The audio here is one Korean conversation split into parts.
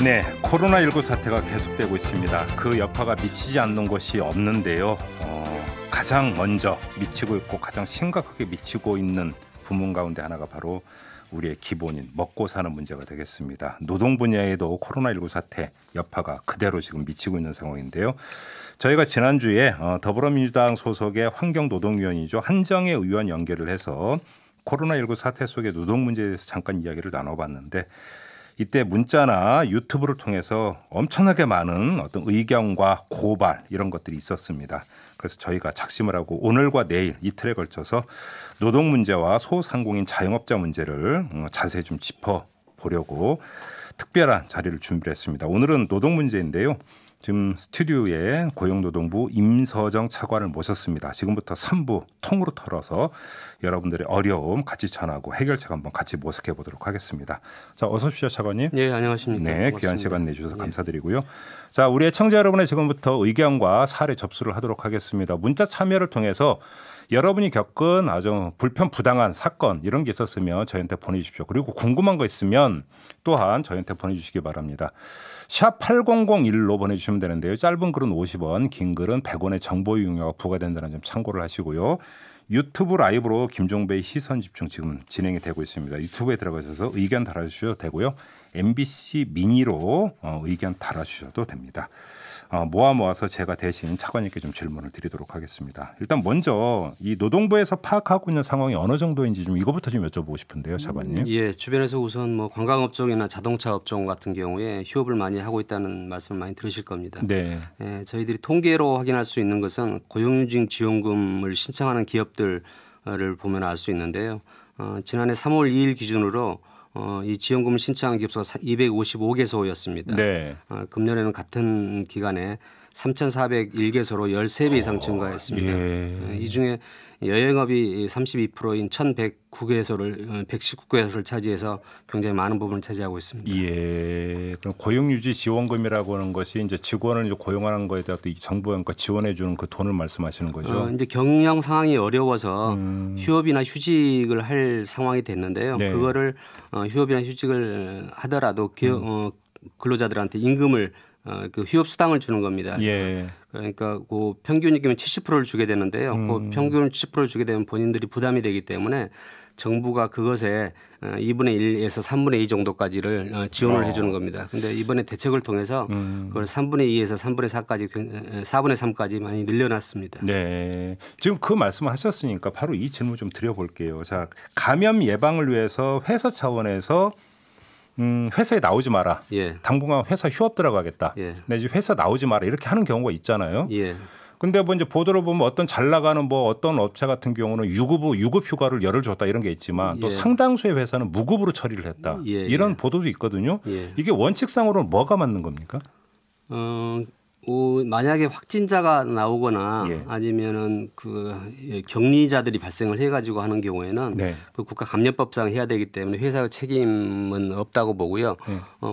네, 코로나19 사태가 계속되고 있습니다. 그 여파가 미치지 않는 곳이 없는데요. 가장 먼저 미치고 있고 가장 심각하게 미치고 있는 부문 가운데 하나가 바로 우리의 기본인 먹고 사는 문제가 되겠습니다. 노동 분야에도 코로나19 사태 여파가 그대로 지금 미치고 있는 상황인데요. 저희가 지난주에 더불어민주당 소속의 환경노동위원이죠. 한정혜 의원 연결을 해서 코로나19 사태 속의 노동 문제에 대해서 잠깐 이야기를 나눠봤는데 이때 문자나 유튜브를 통해서 엄청나게 많은 어떤 의견과 고발 이런 것들이 있었습니다. 그래서 저희가 작심을 하고 오늘과 내일 이틀에 걸쳐서 노동 문제와 소상공인 자영업자 문제를 자세히 좀 짚어보려고 특별한 자리를 준비했습니다. 오늘은 노동 문제인데요. 지금 스튜디오에 고용노동부 임서정 차관을 모셨습니다. 지금부터 3부 통으로 털어서 여러분들의 어려움 같이 전하고 해결책 한번 같이 모색해 보도록 하겠습니다. 자, 어서 오십시오, 차관님. 네, 안녕하십니까. 네, 고맙습니다. 귀한 시간 내주셔서 감사드리고요. 자, 우리의 청자 여러분의 지금부터 의견과 사례 접수를 하도록 하겠습니다. 문자 참여를 통해서 여러분이 겪은 아주 불편 부당한 사건 이런 게 있었으면 저희한테 보내주십시오. 그리고 궁금한 거 있으면 또한 저희한테 보내주시기 바랍니다. 샵 8001로 보내주시면 되는데요. 짧은 글은 50원, 긴 글은 100원의 정보 이용료가 부과된다는 점 참고를 하시고요. 유튜브 라이브로 김종배의 시선집중 지금 진행이 되고 있습니다. 유튜브에 들어가셔서 의견 달아주셔도 되고요. MBC 미니로 의견 달아주셔도 됩니다. 모아서 제가 대신 차관님께 좀 질문을 드리도록 하겠습니다. 일단 먼저 이 노동부에서 파악하고 있는 상황이 어느 정도인지 좀 이거부터 좀 여쭤보고 싶은데요, 차관님. 예, 주변에서 우선 뭐 관광업종이나 자동차 업종 같은 경우에 휴업을 많이 하고 있다는 말씀을 많이 들으실 겁니다. 네. 예, 저희들이 통계로 확인할 수 있는 것은 고용유지 지원금을 신청하는 기업들을 보면 알 수 있는데요. 지난해 3월 2일 기준으로 이 지원금을 신청한 기업수가 255개소였습니다. 네. 금년에는 같은 기간에 3,401개소로 13배 이상 증가했습니다. 예. 이 중에 여행업이 32%인 1,109개소를 차지해서 굉장히 많은 부분을 차지하고 있습니다. 예. 그럼 고용유지 지원금이라고 하는 것이 이제 직원을 이제 고용하는 거에 대해서 정부가 지원해 주는 그 돈을 말씀하시는 거죠? 이제 경영 상황이 어려워서 휴업이나 휴직을 할 상황이 됐는데요. 네. 그거를 휴업이나 휴직을 하더라도 근로자들한테 임금을 그 휴업 수당을 주는 겁니다. 예. 그러니까 그 평균이면 70%를 주게 되는데요. 그 평균 70%를 주게 되면 본인들이 부담이 되기 때문에 정부가 그것에 2분의 1에서 3분의 2 정도까지를 지원을 해주는 겁니다. 그런데 이번에 대책을 통해서 그걸 3분의 2에서 3분의 4까지 4분의 3까지 많이 늘려놨습니다. 네, 지금 그 말씀을 하셨으니까 바로 이 질문 좀 드려볼게요. 자, 감염 예방을 위해서 회사 차원에서 회사에 나오지 마라. 예. 당분간 회사 휴업 들어가겠다. 예. 내지 회사 나오지 마라. 이렇게 하는 경우가 있잖아요. 예. 근데 뭐 이제 보도를 보면 어떤 잘 나가는 뭐 어떤 업체 같은 경우는 유급 휴가를 열흘 줬다 이런 게 있지만 또 상당수의 회사는 무급으로 처리를 했다. 이런 보도도 있거든요. 이게 원칙상으로는 뭐가 맞는 겁니까? 만약에 확진자가 나오거나 아니면은 그 격리자들이 발생을 해가지고 하는 경우에는 그 국가감염법상 해야 되기 때문에 회사의 책임은 없다고 보고요.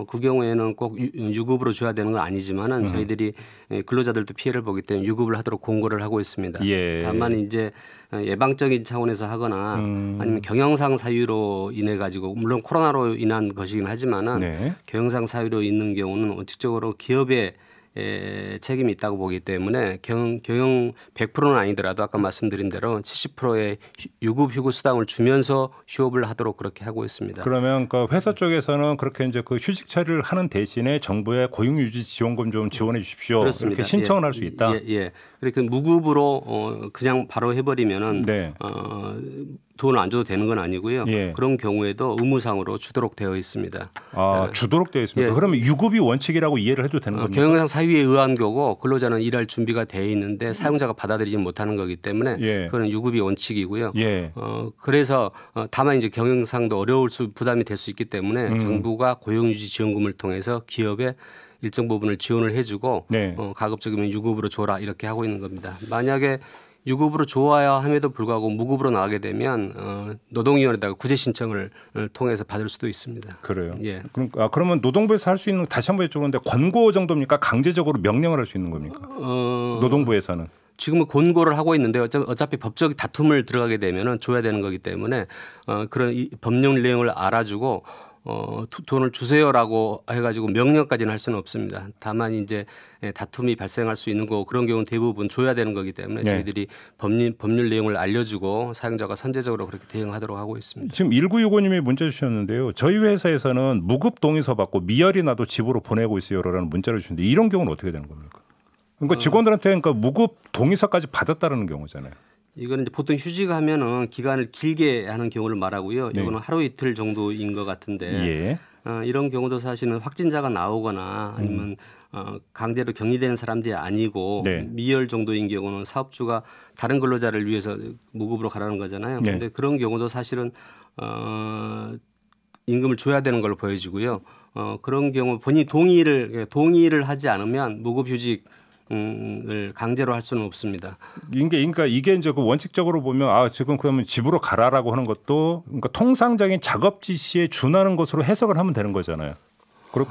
그 경우에는 꼭 유급으로 줘야 되는 건 아니지만은 저희들이 근로자들도 피해를 보기 때문에 유급을 하도록 공고를 하고 있습니다. 다만 이제 예방적인 차원에서 하거나 아니면 경영상 사유로 인해 가지고 물론 코로나로 인한 것이긴 하지만은 경영상 사유로 있는 경우는 원칙적으로 기업의 책임이 있다고 보기 때문에 경영 100%는 아니더라도 아까 말씀드린 대로 70%의 유급 휴고 수당을 주면서 휴업을 하도록 그렇게 하고 있습니다. 그러면 그 회사 쪽에서는 그렇게 이제 그 휴직 처리를 하는 대신에 정부의 고용유지 지원금 좀 지원해 주십시오. 그렇습니다. 이렇게 신청을 할 수 있다. 예. 그렇게 무급으로 그냥 바로 해버리면은 돈을 안 줘도 되는 건 아니고요. 그런 경우에도 의무상으로 주도록 되어 있습니다. 주도록 되어 있습니다. 그러면 유급이 원칙이라고 이해를 해도 되는 겁니까? 경영상 사유에 의한 거고 근로자는 일할 준비가 되어 있는데 사용자가 받아들이지 못하는 거기 때문에 그건 유급이 원칙이고요. 그래서 다만 이제 경영상도 어려울 부담이 될 수 있기 때문에 정부가 고용유지 지원금을 통해서 기업에 일정 부분을 지원을 해주고 가급적이면 유급으로 줘라 이렇게 하고 있는 겁니다. 만약에 유급으로 줘야 함에도 불구하고 무급으로 나가게 되면 노동위원회에다가 구제 신청을 통해서 받을 수도 있습니다. 그래요. 그러면 노동부에서 할 수 있는 다시 한번 여쭤보는데 권고 정도입니까? 강제적으로 명령을 할 수 있는 겁니까? 노동부에서는. 지금은 권고를 하고 있는데 어차피 법적 다툼을 들어가게 되면은 줘야 되는 거기 때문에 그런 이 법령 내용을 알아주고 돈을 주세요라고 해가지고 명령까지는 할 수는 없습니다. 다만 이제 다툼이 발생할 수 있는 거 그런 경우는 대부분 줘야 되는 거기 때문에 네. 저희들이 법률 내용을 알려주고 사용자가 선제적으로 그렇게 대응하도록 하고 있습니다. 지금 1965님이 문자 주셨는데요. 저희 회사에서는 무급 동의서 받고 미열이 나도 집으로 보내고 있어요라는 문자를 주셨는데 이런 경우는 어떻게 되는 겁니까? 그러니까 직원들한테 그러니까 무급 동의서까지 받았다는 경우잖아요. 이거는 이제 보통 휴직하면은 기간을 길게 하는 경우를 말하고요. 네. 이거는 하루 이틀 정도인 것 같은데 예. 이런 경우도 사실은 확진자가 나오거나 아니면 강제로 격리되는 사람들이 아니고 네. 미열 정도인 경우는 사업주가 다른 근로자를 위해서 무급으로 가라는 거잖아요. 그런데 네. 그런 경우도 사실은 임금을 줘야 되는 걸로 보여지고요. 그런 경우 본인이 동의를 하지 않으면 무급 휴직 을 강제로 할 수는 없습니다. 그러니까 이게 이제 그 원칙적으로 보면 지금 그러면 집으로 가라라고 하는 것도 그러니까 통상적인 작업 지시에 준하는 것으로 해석을 하면 되는 거잖아요.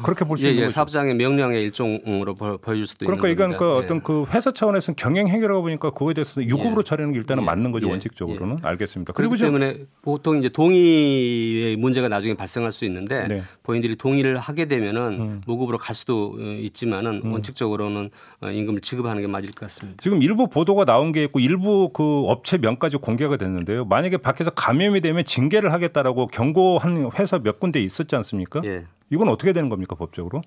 그렇게 볼 수 있는 거죠. 사업장의 명령의 일종으로 보여줄 수도 그러니까 있는 겁니다. 이건 어떤 그 회사 차원에서는 경영 행위라고 보니까 그거에 대해서 유급으로 처리하는 게 일단은 맞는 거죠. 원칙적으로는. 알겠습니다. 그리고 때문에 보통 이제 동의의 문제가 나중에 발생할 수 있는데 네. 본인들이 동의를 하게 되면은 무급으로 갈 수도 있지만은 원칙적으로는 임금을 지급하는 게 맞을 것 같습니다. 지금 일부 보도가 나온 게 있고 일부 그 업체 명까지 공개가 됐는데요. 만약에 밖에서 감염이 되면 징계를 하겠다라고 경고한 회사 몇 군데 있었지 않습니까? 예. 이건 어떻게 되는 겁니까 법적으로?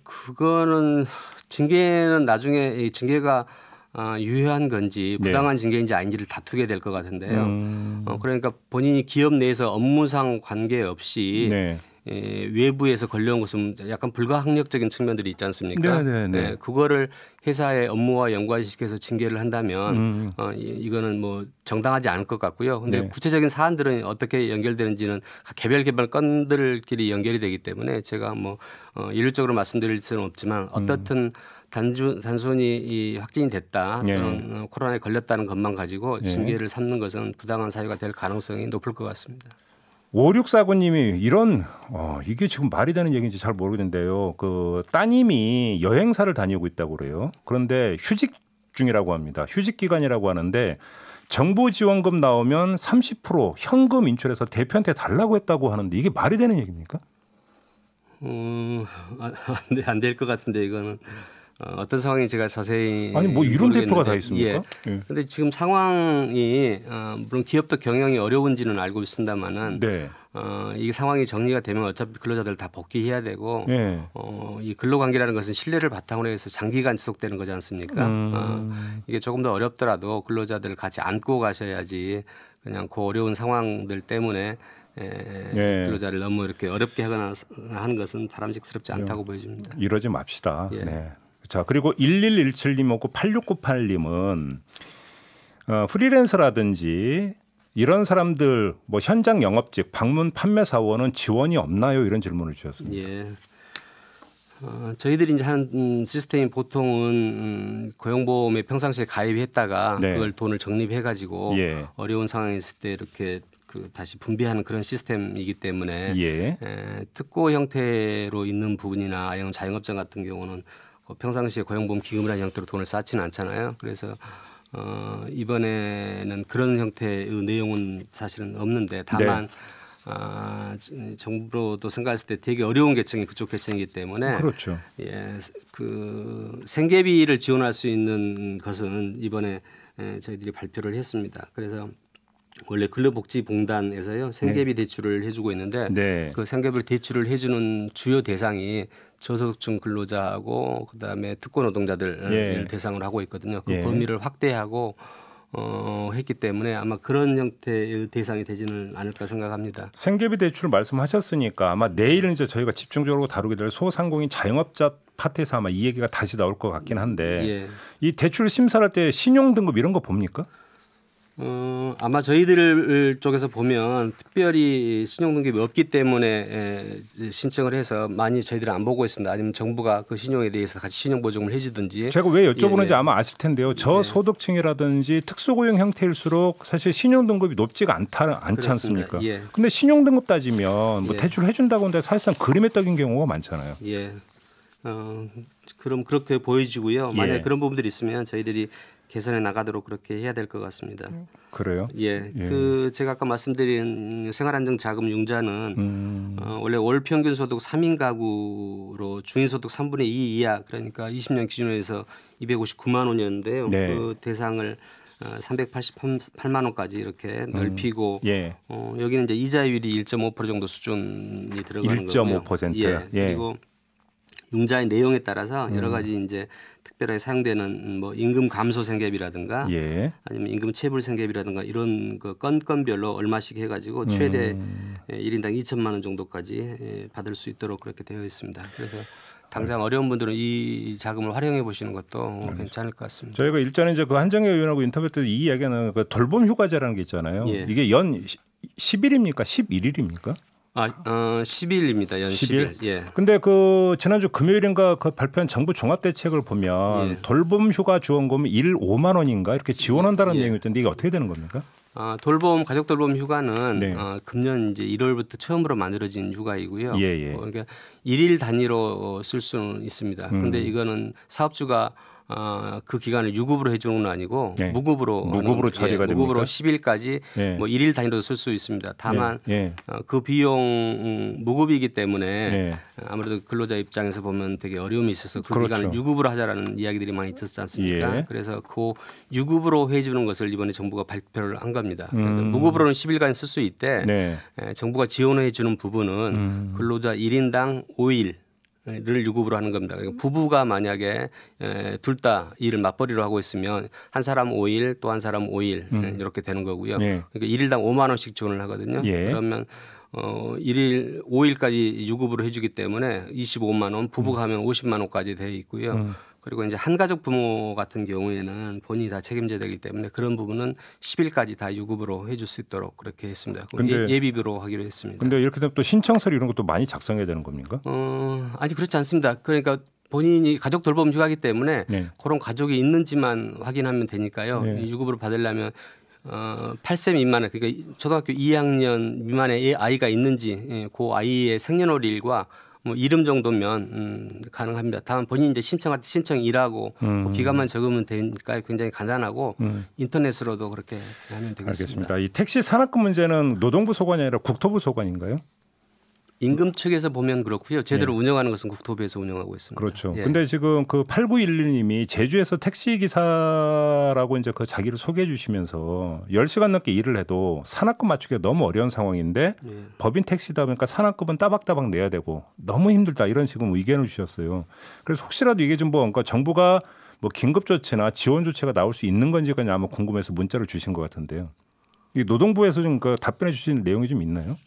그거는 징계는 나중에 징계가 유효한 건지 부당한 네. 징계인지 아닌지를 다투게 될 것 같은데요. 그러니까 본인이 기업 내에서 업무상 관계없이 네. 외부에서 걸려온 것은 약간 불가항력적인 측면들이 있지 않습니까? 네, 그거를 회사의 업무와 연관시켜서 징계를 한다면 이거는 뭐 정당하지 않을 것 같고요. 그런데 네. 구체적인 사안들은 어떻게 연결되는지는 개별 건들끼리 연결이 되기 때문에 제가 뭐 일률적으로 말씀드릴 수는 없지만 어떻든 단순히 이 확진이 됐다 또는 코로나에 걸렸다는 것만 가지고 징계를 삼는 것은 부당한 사유가 될 가능성이 높을 것 같습니다. 5649님이 이런 이게 지금 말이 되는 얘기인지 잘 모르겠는데요. 그 따님이 여행사를 다니고 있다고 그래요. 그런데 휴직 중이라고 합니다. 휴직 기간이라고 하는데 정부 지원금 나오면 30% 현금 인출해서 대표한테 달라고 했다고 하는데 이게 말이 되는 얘기입니까? 안 될 것 같은데 이거는. 어떤 상황이 제가 자세히 아니 뭐 이런 대표가 다 있습니까? 그런데 지금 상황이 물론 기업도 경영이 어려운지는 알고 있습니다만은 네. 이 상황이 정리가 되면 어차피 근로자들 다 복귀해야 되고 이 근로관계라는 것은 신뢰를 바탕으로 해서 장기간 지속되는 거지 않습니까? 이게 조금 더 어렵더라도 근로자들을 같이 안고 가셔야지 그냥 그 어려운 상황들 때문에 근로자를 너무 이렇게 어렵게 하거나 하는 것은 바람직스럽지 않다고 보여집니다. 이러지 맙시다. 네. 자, 그리고 1117님하고 8698님은 프리랜서라든지 이런 사람들 뭐 현장 영업직, 방문 판매 사원은 지원이 없나요? 이런 질문을 주셨습니다. 예. 저희들이 이제 하는 시스템이 보통은 고용보험에 평상시에 가입했다가 그걸 돈을 적립해 가지고 어려운 상황에 있을 때 이렇게 다시 분배하는 그런 시스템이기 때문에 특고 형태로 있는 부분이나 아니면 자영업자 같은 경우는 평상시에 고용보험 기금이라는 형태로 돈을 쌓지는 않잖아요. 그래서 이번에는 그런 형태의 내용은 사실은 없는데 다만 정부로도 생각했을 때 되게 어려운 계층이 그쪽 계층이기 때문에 그렇죠. 그 생계비를 지원할 수 있는 것은 이번에 저희들이 발표를 했습니다. 그래서 원래 근로복지공단에서요 생계비 대출을 해주고 있는데 그 생계비 대출을 해주는 주요 대상이 저소득층 근로자하고 그다음에 특고 노동자들을 대상으로 하고 있거든요. 그 범위를 확대하고 했기 때문에 아마 그런 형태의 대상이 되지는 않을까 생각합니다. 생계비 대출 말씀하셨으니까 아마 내일은 이제 저희가 집중적으로 다루게 될 소상공인 자영업자 파트에서 아마 이 얘기가 다시 나올 것 같긴 한데 이 대출 심사할 때 신용 등급 이런 거 봅니까? 아마 저희들 쪽에서 보면 특별히 신용등급이 없기 때문에 신청을 해서 많이 저희들은 안 보고 있습니다. 아니면 정부가 그 신용에 대해서 같이 신용보증을 해주든지. 제가 왜 여쭤보는지 아마 아실 텐데요. 저소득층이라든지 특수고용 형태일수록 사실 신용등급이 높지가 않지 않습니까? 그런데 신용등급 따지면 뭐 대출을 해준다고 하는데 사실상 그림에 떡인 경우가 많잖아요. 그럼 그렇게 보여지고요. 만약에 그런 부분들이 있으면 저희들이 개선해 나가도록 그렇게 해야 될 것 같습니다. 그래요? 예, 그 제가 아까 말씀드린 생활안정자금 융자는 원래 월 평균 소득 3인 가구로 중인 소득 3분의 2 이하 그러니까 20년 기준으로 해서 259만 원이었는데요. 네. 그 대상을 388만 원까지 이렇게 넓히고 여기는 이제 이자율이 1.5% 정도 수준이 들어가는 거고요. 1.5%. 예. 그리고 융자의 내용에 따라서 여러 가지 이제 특별하게 사용되는 뭐 임금 감소 생계비라든가 아니면 임금 체불 생계비라든가 이런 그 건별로 얼마씩 해가지고 최대 1인당 2천만 원 정도까지 받을 수 있도록 그렇게 되어 있습니다. 그래서 당장 어려운 분들은 이 자금을 활용해 보시는 것도 괜찮을 것 같습니다. 저희가 일전에 이제 그 한정혜 의원하고 인터뷰 때 이 이야기는 그 돌봄 휴가제라는 게 있잖아요. 이게 연 10일입니까? 11일입니까? 10일입니다. 연 10일. 예. 근데 그 지난주 금요일인가 그 발표한 정부 종합 대책을 보면 돌봄 휴가 지원금이 일 5만 원인가 이렇게 지원한다는 내용이 있던데 이게 어떻게 되는 겁니까? 돌봄 가족 돌봄 휴가는 금년 이제 1월부터 처음으로 만들어진 휴가이고요. 그러니까 일일 단위로 쓸 수는 있습니다. 근데 이거는 사업주가 그 기간을 유급으로 해주는 건 아니고 무급으로 처리가 됩니까? 무급으로 10일까지 뭐 일일 단위로 쓸 수 있습니다. 다만 그 비용 무급이기 때문에 아무래도 근로자 입장에서 보면 되게 어려움이 있어서 그 기간을 유급으로 하자라는 이야기들이 많이 있었지 않습니까? 그래서 그 유급으로 해주는 것을 이번에 정부가 발표를 한 겁니다. 무급으로는 10일간 쓸 수 있대 정부가 지원해 주는 부분은 근로자 1인당 5일 를 유급으로 하는 겁니다. 그러니까 부부가 만약에 둘 다 일을 맞벌이로 하고 있으면 한 사람 5일 또 한 사람 5일 이렇게 되는 거고요. 그러니까 1일당 5만 원씩 지원을 하거든요. 그러면 1일 5일까지 유급으로 해주기 때문에 25만 원, 부부가 하면 50만 원까지 되어 있고요. 그리고 이제 한 가족 부모 같은 경우에는 본인이 다 책임져야 되기 때문에 그런 부분은 10일까지 다 유급으로 해줄 수 있도록 그렇게 했습니다. 예비비로 하기로 했습니다. 그런데 이렇게 되면 또 신청서류 이런 것도 많이 작성해야 되는 겁니까? 아니 그렇지 않습니다. 그러니까 본인이 가족 돌봄 휴가이기 때문에 그런 가족이 있는지만 확인하면 되니까요. 유급으로 받으려면 8세 미만의 그러니까 초등학교 2학년 미만의 아이가 있는지 그 아이의 생년월일과 뭐 이름 정도면 가능합니다. 다만 본인이 이제 신청할 때 신청일하고 그 기간만 적으면 되니까 굉장히 간단하고 인터넷으로도 그렇게 하면 되겠습니다. 알겠습니다. 이 택시 산악금 문제는 노동부 소관이 아니라 국토부 소관인가요? 임금 측에서 보면 그렇고요. 제대로 운영하는 것은 국토부에서 운영하고 있습니다. 그렇죠. 근데 지금 그 8911님이 제주에서 택시 기사라고 이제 그 자기를 소개해 주시면서 10시간 넘게 일을 해도 산악금 맞추기가 너무 어려운 상황인데 법인 택시다 보니까 산악금은 따박따박 내야 되고 너무 힘들다 이런 지금 의견을 주셨어요. 그래서 혹시라도 이게 좀 그러니까 정부가 뭐 긴급 조치나 지원 조치가 나올 수 있는 건지가 아마 궁금해서 문자를 주신 것 같은데요. 이 노동부에서 좀 그 답변해 주시는 내용이 좀 있나요?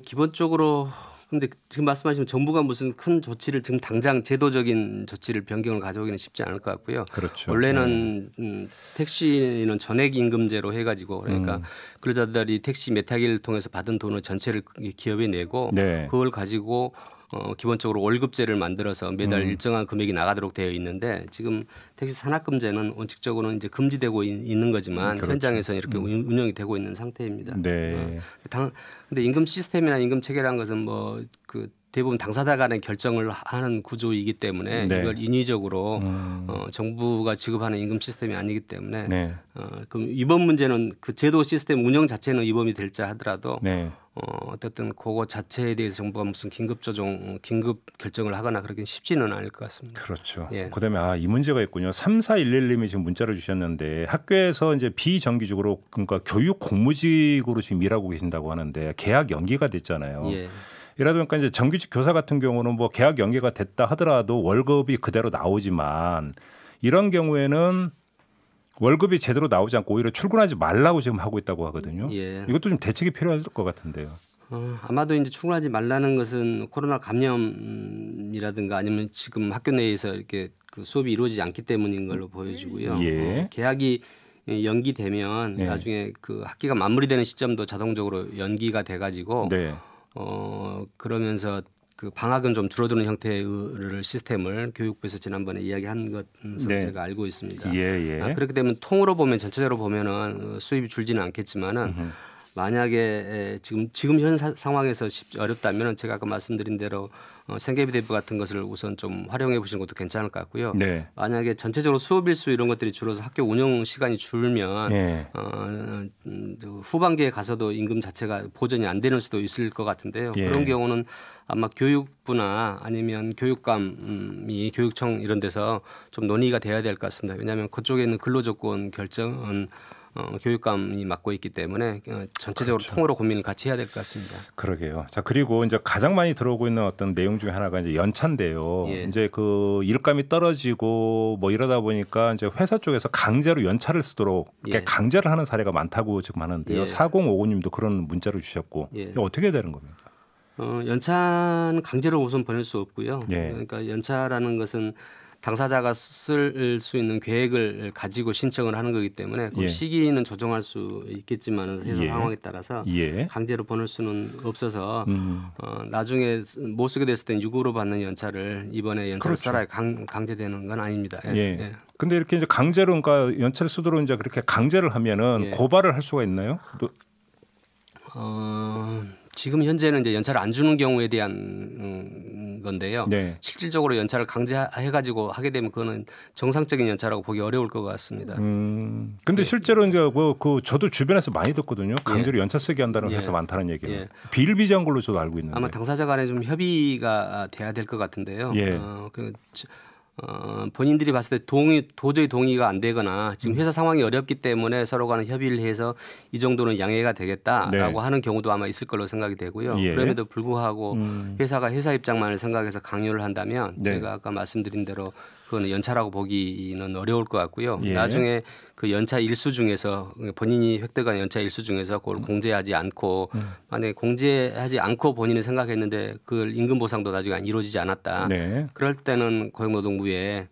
기본적으로 근데 지금 말씀하신 정부가 무슨 큰 조치를 지금 당장 제도적인 조치를 변경을 가져오기는 쉽지 않을 것 같고요. 그렇죠. 원래는 택시는 전액 임금제로 해가지고 그러니까 근로자들이 택시 몇 타기를 통해서 받은 돈을 전체를 기업에 내고 그걸 가지고 기본적으로 월급제를 만들어서 매달 일정한 금액이 나가도록 되어 있는데 지금 택시 산악금제는 원칙적으로는 이제 금지되고 있는 거지만 현장에서 이렇게 운영이 되고 있는 상태입니다. 근데 임금 시스템이나 임금 체계라는 것은 뭐 그 대부분 당사자 간의 결정을 하는 구조이기 때문에 이걸 인위적으로 정부가 지급하는 임금 시스템이 아니기 때문에 그럼 이번 문제는 그 제도 시스템 운영 자체는 위법이 될지 하더라도 어쨌든 그거 자체에 대해서 정부가 무슨 긴급 조정, 긴급 결정을 하거나 그러긴 쉽지는 않을 것 같습니다. 그렇죠. 그다음에 이 문제가 있군요. 3411님이 지금 문자를 주셨는데 학교에서 이제 비정기적으로 그러니까 교육 공무직으로 지금 일하고 계신다고 하는데 계약 연기가 됐잖아요. 이러다 보니까 이제 정규직 교사 같은 경우는 뭐 계약 연기가 됐다 하더라도 월급이 그대로 나오지만 이런 경우에는 월급이 제대로 나오지 않고 오히려 출근하지 말라고 지금 하고 있다고 하거든요. 이것도 좀 대책이 필요할 것 같은데요. 아마도 이제 출근하지 말라는 것은 코로나 감염이라든가 아니면 지금 학교 내에서 이렇게 그 수업이 이루어지지 않기 때문인 걸로 보여지고요. 계약이 연기되면 나중에 그 학기가 마무리되는 시점도 자동적으로 연기가 돼가지고 그러면서 그 방학은 좀 줄어드는 형태의 시스템을 교육부에서 지난번에 이야기한 것으로 제가 알고 있습니다. 그렇기 때문에 통으로 보면 전체적으로 보면은 수입이 줄지는 않겠지만은 만약에 지금 현 상황에서 어렵다면은 제가 아까 말씀드린 대로 생계비 대비 같은 것을 우선 좀 활용해 보시는 것도 괜찮을 것 같고요. 네. 만약에 전체적으로 수업 일수 이런 것들이 줄어서 학교 운영 시간이 줄면 네. 후반기에 가서도 임금 자체가 보전이 안 되는 수도 있을 것 같은데요. 예. 그런 경우는 아마 교육부나 아니면 교육감이 교육청 이런 데서 좀 논의가 돼야 될 것 같습니다. 왜냐하면 그쪽에 있는 근로조건 결정은 교육감이 맡고 있기 때문에 전체적으로 그렇죠. 통으로 고민을 같이 해야 될 것 같습니다. 그러게요. 자, 그리고 이제 가장 많이 들어오고 있는 어떤 내용 중에 하나가 이제 연차인데요. 예. 이제 그 일감이 떨어지고 뭐 이러다 보니까 이제 회사 쪽에서 강제로 연차를 쓰도록 예. 강제를 하는 사례가 많다고 지금 하는데요. 예. 4059님도 그런 문자를 주셨고 예. 이거 어떻게 해야 되는 겁니까? 연차는 강제로 우선 보낼 수 없고요. 예. 그러니까 연차라는 것은 당사자가 쓸 수 있는 계획을 가지고 신청을 하는 거기 때문에 그 예. 시기는 조정할 수 있겠지만 회사 예. 상황에 따라서 예. 강제로 보낼 수는 없어서 나중에 못 쓰게 됐을 땐 유급으로 받는 연차를 이번에 연차를 그렇죠. 써라 강제되는 건 아닙니다. 예. 예. 예. 근데 이렇게 이제 강제로 그러니까 연차를 쓰도록 이제 그렇게 강제를 하면은 예. 고발을 할 수가 있나요? 또 지금 현재는 이제 연차를 안 주는 경우에 대한 건데요. 네. 실질적으로 연차를 강제해가지고 하게 되면 그거는 정상적인 연차라고 보기 어려울 것 같습니다. 근데 실제로 이제 그 저도 주변에서 많이 듣거든요. 강제로 연차 쓰게 한다는 회사 많다는 얘기를. 예. 비일비재한 걸로 저도 알고 있는데. 아마 당사자 간에 좀 협의가 돼야 될 것 같은데요. 예. 본인들이 봤을 때 도저히 동의가 안 되거나 지금 회사 상황이 어렵기 때문에 서로 간에 협의를 해서 이 정도는 양해가 되겠다라고 네. 하는 경우도 아마 있을 걸로 생각이 되고요. 예. 그럼에도 불구하고 회사가 회사 입장만을 생각해서 강요를 한다면 네. 제가 아까 말씀드린 대로 그거는 연차라고 보기는 어려울 것 같고요. 예. 나중에 그 연차 일수 중에서 본인이 획득한 연차 일수 중에서 그걸 공제하지 않고 만약에 공제하지 않고 본인이 생각했는데 그걸 임금 보상도 나중에 이루어지지 않았다. 네. 그럴 때는 고용노동부에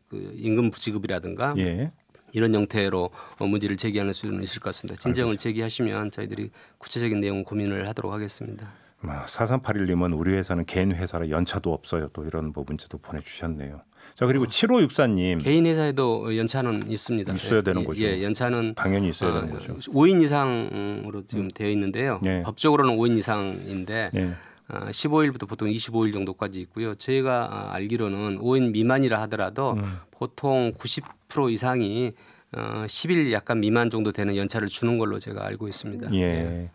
그 임금 부지급이라든가 예. 이런 형태로 문제를 제기하는 수는 있을 것 같습니다. 진정을 제기하시면 저희들이 구체적인 내용 고민을 하도록 하겠습니다. 4381님은 우리 회사는 개인 회사라 연차도 없어요. 또 이런 뭐 문자도 보내주셨네요. 자, 그리고 7564님. 개인 회사에도 연차는 있습니다. 있어야 되는 거죠. 예, 연차는 당연히 있어야 되는 거죠. 5인 이상으로 지금 되어 있는데요. 예. 법적으로는 5인 이상인데 예. 15일부터 보통 25일 정도까지 있고요. 저희가 알기로는 5인 미만이라 하더라도 보통 90% 이상이 10일 약간 미만 정도 되는 연차를 주는 걸로 제가 알고 있습니다. 예. 예.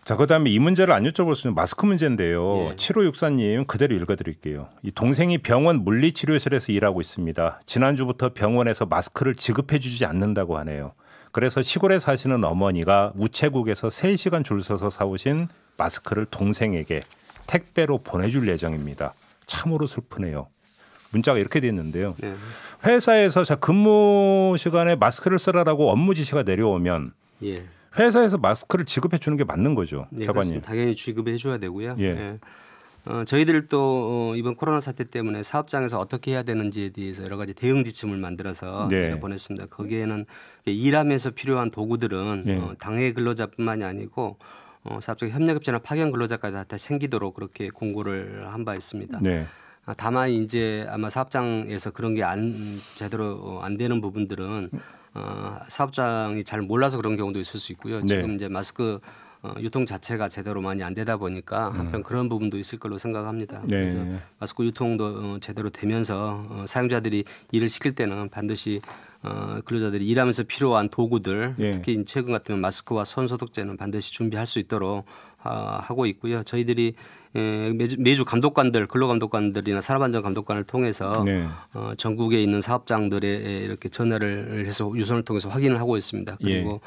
자, 그다음에 이 문제를 안 여쭤볼 수 있는 마스크 문제인데요. 예. 7564님 그대로 읽어드릴게요. 이 동생이 병원 물리치료실에서 일하고 있습니다. 지난주부터 병원에서 마스크를 지급해주지 않는다고 하네요. 그래서 시골에 사시는 어머니가 우체국에서 3시간 줄 서서 사오신 마스크를 동생에게 택배로 보내줄 예정입니다. 참으로 슬프네요. 문자가 이렇게 돼 있는데요. 네. 회사에서 자 근무 시간에 마스크를 쓰라라고 업무 지시가 내려오면 예. 회사에서 마스크를 지급해 주는 게 맞는 거죠, 네, 차관님. 당연히 지급해 줘야 되고요. 예. 예. 저희들도 이번 코로나 사태 때문에 사업장에서 어떻게 해야 되는지에 대해서 여러 가지 대응 지침을 만들어서 네. 보냈습니다. 거기에는 일하면서 필요한 도구들은 예. 당해 근로자뿐만이 아니고 사업장 협력업체나 파견 근로자까지 다 생기도록 그렇게 공고를 한 바 있습니다. 네. 다만 이제 아마 사업장에서 그런 게 제대로 안 되는 부분들은 사업장이 잘 몰라서 그런 경우도 있을 수 있고요. 네. 지금 이제 마스크 유통 자체가 제대로 많이 안 되다 보니까 한편 그런 부분도 있을 걸로 생각합니다. 네. 그래서 마스크 유통도 제대로 되면서 사용자들이 일을 시킬 때는 반드시 근로자들이 일하면서 필요한 도구들 예. 특히 최근 같으면 마스크와 손 소독제는 반드시 준비할 수 있도록 하고 있고요. 저희들이 매주 감독관들, 근로감독관들이나 산업안전감독관을 통해서 네. 전국에 있는 사업장들에 이렇게 전화를 해서 유선을 통해서 확인을 하고 있습니다. 그리고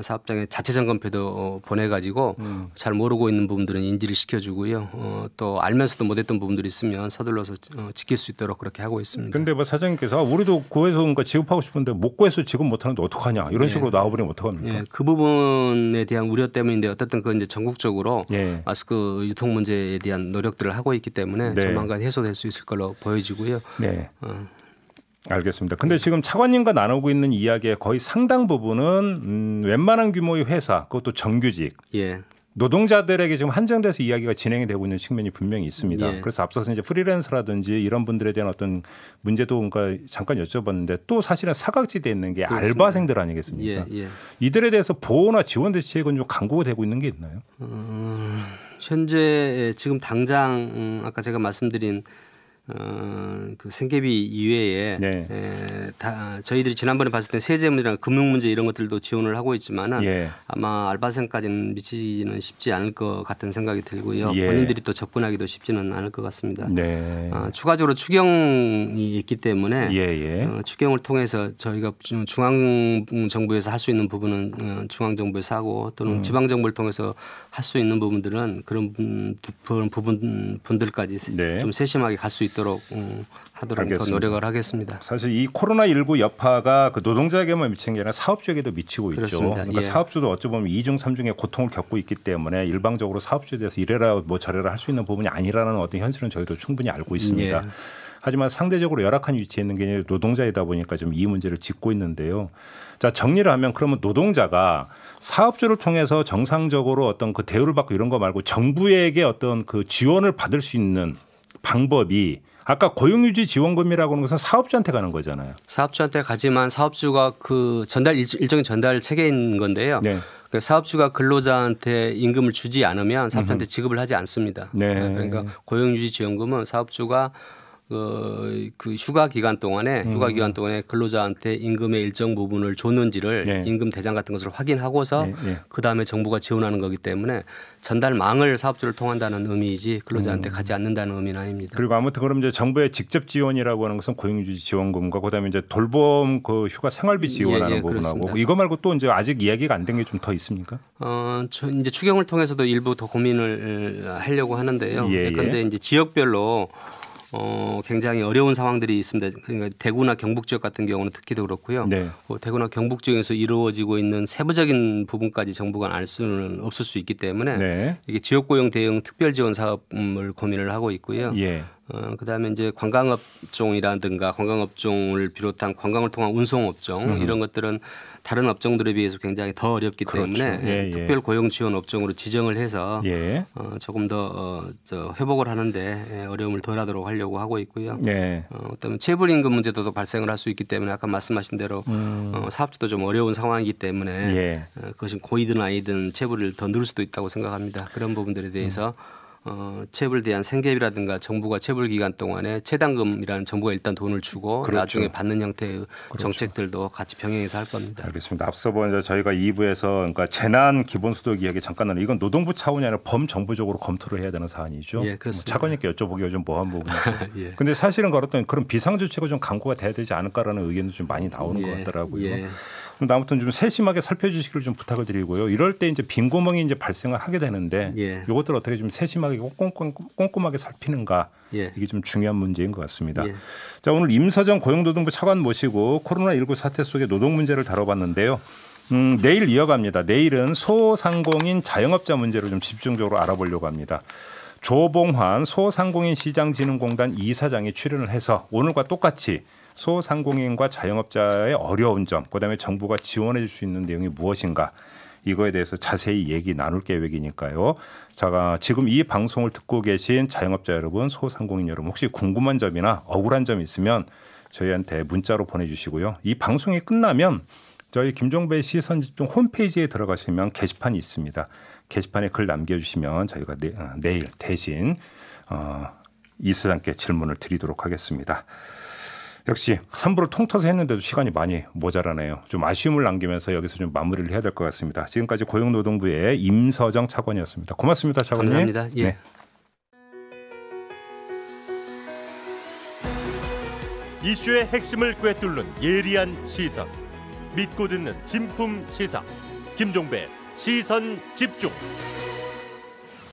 사업장에 자체 점검표도 보내가지고 잘 모르고 있는 부분들은 인지를 시켜주고요. 또 알면서도 못했던 부분들이 있으면 서둘러서 지킬 수 있도록 그렇게 하고 있습니다. 근데 뭐 사장님께서 우리도 구해서 그러니까 지급하고 싶은데 못 구해서 지급 못하는데 어떡하냐 이런 식으로 나와버리면 어떡합니까? 예, 그 부분에 대한 우려 때문인데 어쨌든 그건 이제 전국적으로 예. 마스크 유통 문제에 대한 노력들을 하고 있기 때문에 네. 조만간 해소될 수 있을 걸로 보여지고요. 네. 알겠습니다. 근데 지금 차관님과 나누고 있는 이야기의 거의 상당 부분은 웬만한 규모의 회사, 그것도 정규직, 예. 노동자들에게 지금 한정돼서 이야기가 진행이 되고 있는 측면이 분명히 있습니다. 예. 그래서 앞서서 이제 프리랜서라든지 이런 분들에 대한 어떤 문제도 그러니까 잠깐 여쭤봤는데 또 사실은 사각지대에 있는 게 그렇습니다. 알바생들 아니겠습니까? 예. 이들에 대해서 보호나 지원 대책은 좀 강구가 되고 있는 게 있나요? 현재 지금 당장 아까 제가 말씀드린 그 생계비 이외에 저희들이 지난번에 봤을 때 세제 문제랑 금융 문제 이런 것들도 지원을 하고 있지만은 아마 알바생까지는 미치지는 쉽지 않을 것 같은 생각이 들고요. 본인들이 또 접근하기도 쉽지는 않을 것 같습니다. 추가적으로 추경이 있기 때문에 추경을 통해서 저희가 중앙 정부에서 할 수 있는 부분은 중앙 정부에서 하고 또는 지방 정부를 통해서 할 수 있는 부분들은 그런 부분들까지 좀 세심하게 갈 수 있도록 하도록 더 노력을 하겠습니다. 사실 이 코로나19 여파가 그 노동자에게만 미치는 게 아니라 사업주에게도 미치고 있죠. 그러니까 사업주도 어찌 보면 이중 삼중의 고통을 겪고 있기 때문에 일방적으로 사업주에 대해서 이래라 뭐 저래라 할 수 있는 부분이 아니라는 어떤 현실은 저희도 충분히 알고 있습니다. 하지만 상대적으로 열악한 위치에 있는 게 노동자이다 보니까 좀 이 문제를 짚고 있는데요. 자, 정리를 하면 그러면 노동자가 사업주를 통해서 정상적으로 어떤 그 대우를 받고 이런 거 말고 정부에게 어떤 그 지원을 받을 수 있는 방법이 아까 고용유지 지원금이라고 하는 것은 사업주한테 가는 거잖아요. 사업주한테 가지만 사업주가 그 일종의 전달 체계인 건데요. 사업주가 근로자한테 임금을 주지 않으면 사업주한테 지급을 하지 않습니다. 그러니까 고용유지 지원금은 사업주가 그 휴가 기간 동안에 근로자한테 임금의 일정 부분을 줬는지를 임금 대장 같은 것을 확인하고서 그 다음에 정부가 지원하는 거기 때문에 전달망을 사업주를 통한다는 의미이지 근로자한테 가지 않는다는 의미는 아닙니다. 그리고 아무튼 그럼 이제 정부의 직접 지원이라고 하는 것은 고용유지 지원금과 그다음에 이제 돌봄 그 휴가 생활비 지원하는 부분하고 이거 말고 또 이제 아직 이야기가 안 된 게 좀 더 있습니까? 이제 추경을 통해서도 일부 더 고민을 하려고 하는데요. 그런데 이제 지역별로 굉장히 어려운 상황들이 있습니다. 그러니까 대구나 경북 지역 같은 경우는 특히도 그렇고요. 대구나 경북 지역에서 이루어지고 있는 세부적인 부분까지 정부가 알 수는 없을 수 있기 때문에 이게 지역고용 대응 특별지원 사업을 고민을 하고 있고요. 그다음에 이제 관광업종이라든가 관광업종을 비롯한 관광을 통한 운송업종 이런 것들은 다른 업종들에 비해서 굉장히 더 어렵기 때문에 특별 고용 지원 업종으로 지정을 해서 조금 더 회복을 하는데 어려움을 덜하도록 하려고 하고 있고요. 그다음에 체불임금 문제도 발생을 할 수 있기 때문에 아까 말씀하신 대로 사업주도 좀 어려운 상황이기 때문에 그것이 고이든 아니든 체불을 더 늘릴 수도 있다고 생각합니다. 그런 부분들에 대해서 체불에 대한 생계비라든가 정부가 체불 기간 동안에 체당금이라는 정부가 일단 돈을 주고 나중에 받는 형태의 정책들도 같이 병행해서 할 겁니다. 알겠습니다. 앞서 먼저 저희가 2부에서 그러니까 재난 기본소득 이야기 잠깐 나누는 이건 노동부 차원이 아니라 범정부적으로 검토를 해야 되는 사안이죠. 그렇습니다. 차관님께 여쭤보기 요즘 뭐한 부분이죠. 그런데 사실은 그렇던 그런 비상조치가 좀 강구가 돼야 되지 않을까라는 의견도 좀 많이 나오는 것 같더라고요. 아무튼 좀 세심하게 살펴주시기를 좀 부탁을 드리고요. 이럴 때 이제 빈 구멍이 이제 발생을 하게 되는데 이것들 어떻게 좀 세심하게 꼼꼼하게 살피는가 이게 좀 중요한 문제인 것 같습니다. 자, 오늘 임서정 고용노동부 차관 모시고 코로나19 사태 속의 노동 문제를 다뤄봤는데요. 내일 이어갑니다. 내일은 소상공인 자영업자 문제를 좀 집중적으로 알아보려고 합니다. 조봉환 소상공인 시장진흥공단 이사장이 출연을 해서 오늘과 똑같이 소상공인과 자영업자의 어려운 점, 그다음에 정부가 지원해 줄 수 있는 내용이 무엇인가 이거에 대해서 자세히 얘기 나눌 계획이니까요. 자, 지금 이 방송을 듣고 계신 자영업자 여러분, 소상공인 여러분 혹시 궁금한 점이나 억울한 점 있으면 저희한테 문자로 보내주시고요. 이 방송이 끝나면 저희 김종배의 시선집중 홈페이지에 들어가시면 게시판이 있습니다. 게시판에 글 남겨주시면 저희가 내일 대신 이사장께 질문을 드리도록 하겠습니다. 역시 3부를 통틀어서 했는데도 시간이 많이 모자라네요. 좀 아쉬움을 남기면서 여기서 좀 마무리를 해야 될 것 같습니다. 지금까지 고용노동부의 임서정 차관이었습니다. 고맙습니다, 차관님. 감사합니다. 이슈의 핵심을 꿰뚫는 예리한 시선, 믿고 듣는 진품 시사, 김종배 시선 집중.